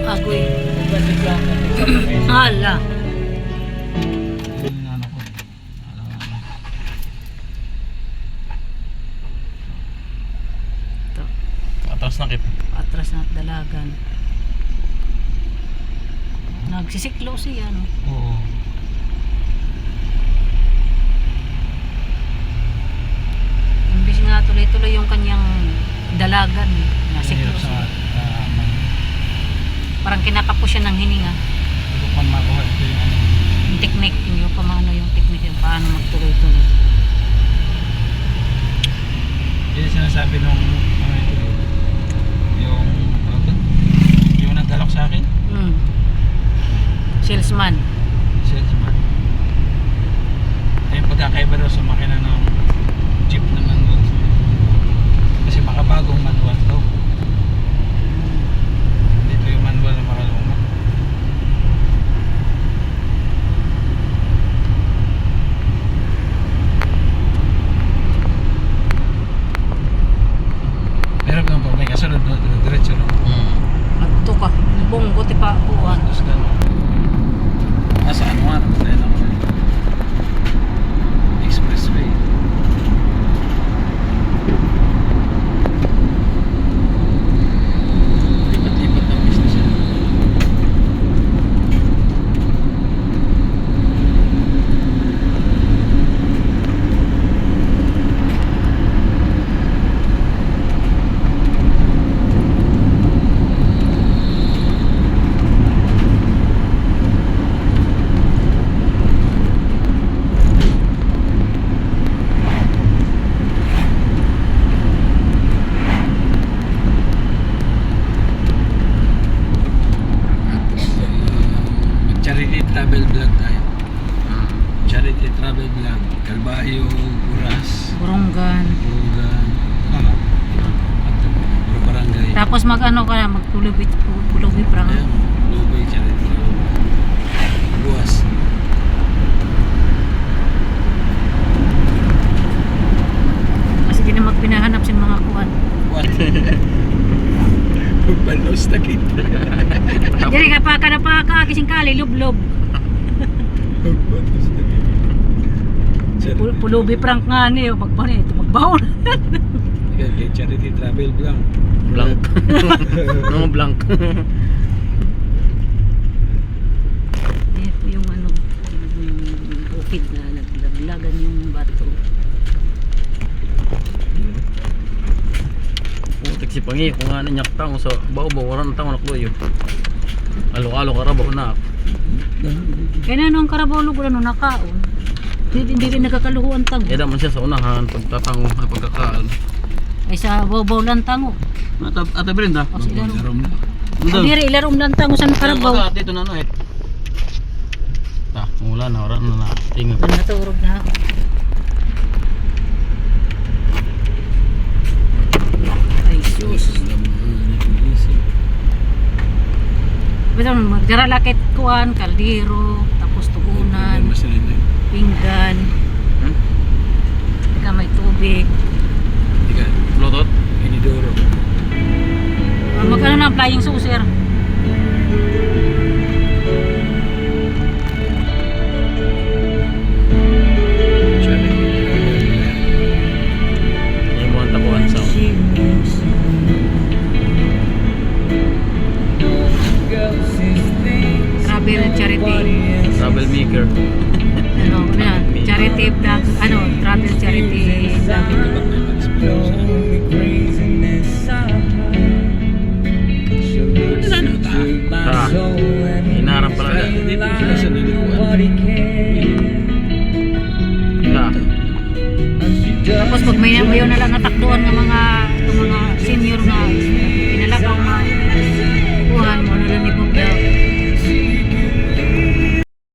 Agoy. Hala. Atras na kip. Atras na dalagan. Nagsisiklo siya, no? Oo. Imbis nga tuloy-tuloy yung kanyang dalagan. Nasiklo Mahirap sa siya. Parang kinakapos siya ng hininga. Hindi ko man makuha ito yung ano. Yung technique, yung paano yung technique yung paano magtuloy-tuloy. Yung sinasabi nung ano ito, yung nagdalok sa akin, Salesman. salesman. Yung pagkakaiba daw sa makina ng jeep na manual. Kasi makabagong manual daw. Dito yung manual na makaluma. Meron kang po, may kasunod na diretso no? Magto ka. Bonggo ti pa uwan. Tapos gano'n. Saan mo nga naman tayo ng expressway. Lipat-lipat ng business yan. Charity travel vlog tayo. Charity travel vlog. Calbayo, Buras, Burunggan. Burugan, Puro Barangay. Tapos mag-ano ka na, magpulubit prang. Ayan, Lubay, Charity. Buwas. Kasi di na magpinahanap sa mga kuwan. What? Balos na kita. Dili ka pa kada pa ka kising kali lublob. Balos na kita. Pulubi prank nga ni pagpani ito magbawon. Kay Charity Travel Vlog. Blank. No, blank. Ito yung ano, yung bukid na naglaglagan yung bato. Putik si Pangi, kung nga nanyak tang sa baw-baw, waran tang nakloyo. Alo-alo karabaw na. Kaya na ang karabaw lugar ano nakaon. Hindi rin nagkakaluhuan tango. Eda man siya sa unahan, pagtatango ay pagkakaan. Ay sa baw-baw lang tango. Ate Brenda. O sila ron. Ando. Diri ilarom lang tango sa karabaw. Dito na no eh. Mula na oran na tingin. Doon naturog na ako. Ay sus. Betul magdara lakit kuan, kaldero, tapos tugunan, pinggan. Teka may tubig. Lotot. Inidoro. Magkano na flying saucer? Yung mga takuan sa Travel charity. travel maker. Ano na? Charity vlog, ano, travel charity vlog. Inarap pala na. Sila sa nilikuan. Tapos pag may na lang natakduan ng mga senior na